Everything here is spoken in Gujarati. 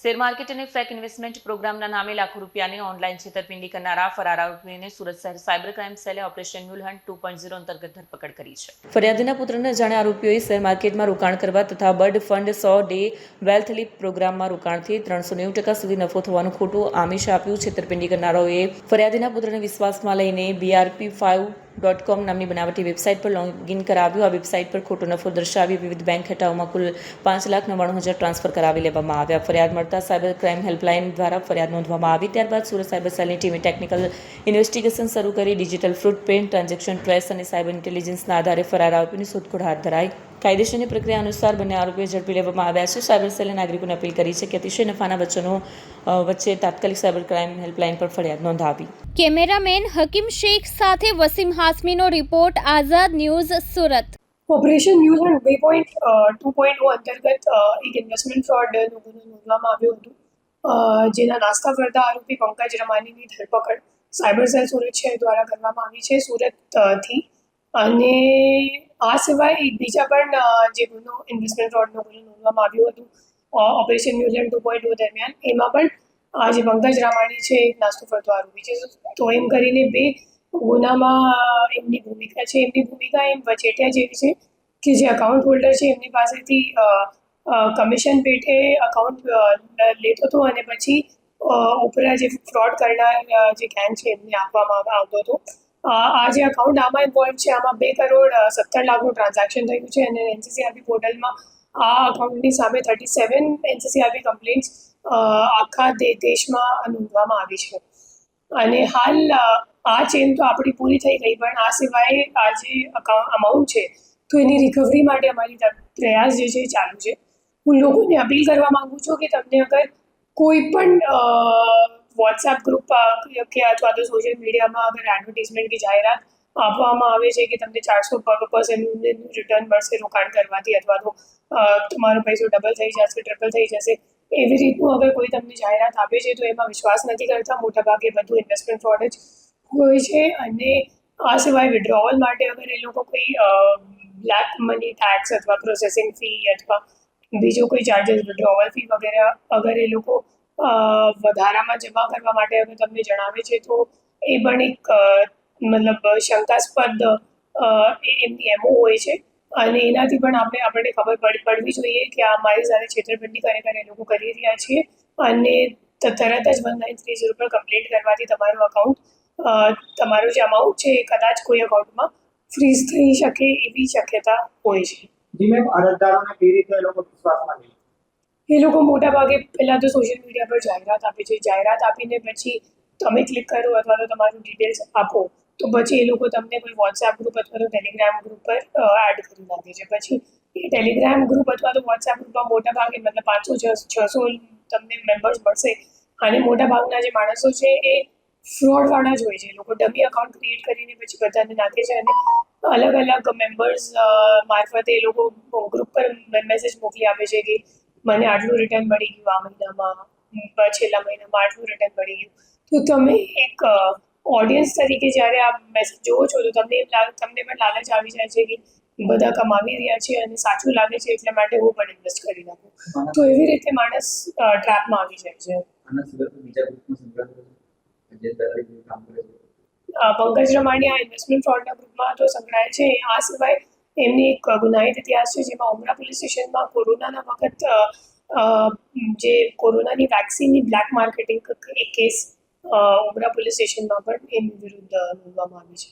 શેર માર્કેટ અને ફેક ઇન્વેસ્ટમેન્ટ પ્રોગ્રામના નામે લાખો રૂપિયાની ઓનલાઈન છેતરપિંડી કરનારા ફરાર આરોપીને સુરત શહેર સાયબર ક્રાઇમ સેલે ઓપરેશન મ્યુલ હન્ટ 2.0 અંતર્ગત ધરપકડ કરી છે. ફરિયાદીના પુત્રને જાણે આરોપીઓએ શેર માર્કેટમાં રોકાણ કરવા તથા bird fund 100 day wealth leap પ્રોગ્રામમાં રોકાણથી 390% સુધી નફો થવાનું ખોટું આમિષ આપ્યું. છેતરપિંડી કરનારાઓએ ફરિયાદીના પુત્રને વિશ્વાસમાં લઈને brp5.com નામની બનાવટી વેબસાઇટ પર લોગિન કરાવ્યું. આ વેબસાઇટ પર ખોટો નફો દર્શાવી વિવિધ બેંક ખાતાઓમાં કુલ 5,99,000 ટ્રાન્સફર કરાવી લેવામાં આવ્યા. ફરિયાદ મળતા સાયબર ક્રાઇમ હેલ્પલાઇન દ્વારા ફરિયાદ નોંધવામાં આવી. ત્યારબાદ સુરત સાયબર સેલની ટીમે ટેકનિકલ ઇન્વેસ્ટિગેશન શરૂ કરી ડિજિટલ ફૂટપ્રિન્ટ, ટ્રાન્ઝેક્શન ટ્રેસ અને સાયબર ઇન્ટેલિજન્સના આધારે ફરાર આરોપીની શોધખોળ હાથ ધરાઈ. કાયદેસરની પ્રક્રિયા અનુસાર બંને આરોપીઓ ઝડપી લેવામાં આવ્યા છે. સાયબર સેલે નાગરિકોને અપીલ કરી છે કે અતિશય નફાના વચનો વચ્ચે તાત્કાલિક સાયબર ક્રાઇમ હેલ્પલાઇન પર ફરિયાદ નોંધાવી. કેમેરામેન હકીમ શેખ સાથે વસીમ હાસમીનો report, Azad news, Surat. Operation mule hunt 2.0 અંતર્ગત એક ઇન્વેસ્ટમેન્ટ ફ્રોડનો ગુનો નોંધવામાં આવ્યો હતો, જેના નાસ્તા ફરતા આરોપી પંકજ રમાનીની ધરપકડ સાયબર સેલ સુરત શહેર દ્વારા કરવામાં આવી છે સુરતથી. અને આ સિવાય બીજા પણ જે ગુનો ઇન્વેસ્ટમેન્ટ ફ્રોડનો ગુનો નોંધવામાં આવ્યો હતો ઓપરેશન મ્યુલ હન્ટ 2.0 દરમિયાન, એમાં પણ જે પંકજ રામાણી છે એક નાસ્તો ફરતો આરોપી છે. તો એમ કરીને બે ગુનામાં એમની ભૂમિકા છે. એમની ભૂમિકા એમ વચેટિયા જેવી છે કે જે અકાઉન્ટ હોલ્ડર છે એમની પાસેથી કમિશન પેટે અકાઉન્ટ લેતો હતો અને પછી ઉપરા જે ફ્રોડ કરનાર જે ગેંગ છે એમને આપવામાં આવતો હતો. આ જે અકાઉન્ટ આમાં ઇન્વોલ્વ છે, આમાં 2,17,00,000 ટ્રાન્ઝેક્શન થયું છે અને NCCRB પોર્ટલમાં આ અકાઉન્ટની સામે 37 NCCRB કમ્પ્લેન્ટ્સ આખા દેશમાં નોંધવામાં આવી છે. અને હાલ આ ચેન તો આપણી પૂરી થઈ ગઈ, પણ આ સિવાય આ જે અમાઉન્ટ છે તો એની રિકવરી માટે અમારી પ્રયાસ જે છે એ ચાલુ છે. હું લોકોને અપીલ કરવા માગું છું કે તમને અગર કોઈ પણ વોટ્સએપ ગ્રુપ કે અથવા તો સોશિયલ મીડિયામાં અગર એડવર્ટિઝમેન્ટ કે જાહેરાત આપવામાં આવે છે કે તમને 400% રિટર્ન મળશે રોકાણ કરવાથી, અથવા તો તમારો પૈસો ડબલ થઈ જશે, ટ્રિપલ થઈ જશે, એવી રીતનું અગર કોઈ તમને જાહેરાત આપે છે તો એમાં વિશ્વાસ નથી કરતા. મોટાભાગે બધું ઇન્વેસ્ટમેન્ટ ફ્રોડ જ હોય છે. અને આ સિવાય વિડ્રોવલ માટે અગર એ લોકો કોઈ બ્લેક મની ટેક્સ અથવા પ્રોસેસિંગ ફી અથવા બીજો કોઈ ચાર્જીસ, વિડ્રોવલ ફી વગેરે અગર એ લોકો વધારામાં જમા કરવા માટે અગર તમને જણાવે છે તો એ પણ એક મતલબ શંકાસ્પદ એમની એમઓ હોય છે. અને એનાથી પણ આપણને ખબર પડવી જોઈએ કે આ મારી સાથે છેતરપિંડી ખરેખર એ લોકો કરી રહ્યા છે. અને તરત જ 1930 પર કમ્પ્લેન્ટ કરવાથી તમારું અકાઉન્ટ, તમારું જે અમાઉન્ટ છે એ કદાચ કોઈ અકાઉન્ટમાં ફ્રીઝ થઈ શકે એવી શક્યતા હોય છે. જી મેમ, અરજદારોને કેવી રીતે એ લોકો વિશ્વાસમાં લે? એ લોકો મોટાભાગે પહેલાં તો સોશિયલ મીડિયા પર જાહેરાત આપે છે. જાહેરાત આપીને પછી તમે ક્લિક કરો અથવા તો તમારું ડિટેલ્સ આપો તો પછી એ લોકો તમને કોઈ વોટ્સએપ ગ્રુપ અથવા તો ટેલિગ્રામ ગ્રુપ પર એડ કરી નાખે છે. પછી એ ટેલિગ્રામ ગ્રુપ અથવા તો વોટ્સએપ ગ્રુપમાં મોટાભાગે મતલબ 500-600 તમને મેમ્બર્સ મળશે. અને મોટાભાગના જે માણસો છે એ ફ્રોડવાળા જ હોય છે. એ લોકો ડમી અકાઉન્ટ ક્રિએટ કરીને પછી બધાને નાખે છે અને અલગ અલગ મેમ્બર્સ મારફતે એ લોકો ગ્રુપ પર મેસેજ મોકલી આપે છે કે મને આટલું રિટર્ન મળી ગયું, આ મહિનામાં, છેલ્લા મહિનામાં આટલું રિટર્ન મળી ગયું. તો તમે એક ઓડિયન્સ તરીકે જ્યારે આ મેસેજ જોવો છો તો તમને પણ લાલચ આવી જાય છે કે બધા કમાવી રહ્યા છે અને સાચું લાગે છે એટલા માટે હું પણ ઇન્વેસ્ટ કરી નાખું. તો એવી રીતે માણસ ટ્રેપમાં આવી જાય છે. પંકજ રમાણી આ ઇન્વેસ્ટમેન્ટ ફ્રોડના ગ્રુપમાં તો સંકળાયેલ છે. આ સિવાય એમની એક ગુનાહિત ઇતિહાસ છે, જેમાં ઉમરા પોલીસ સ્ટેશનમાં કોરોનાના વખત જે કોરોનાની વેક્સિનની બ્લેક માર્કેટિંગ એક કેસ ઉમરા પોલીસ સ્ટેશનમાં પણ એમની વિરુદ્ધ નોંધવામાં આવી છે.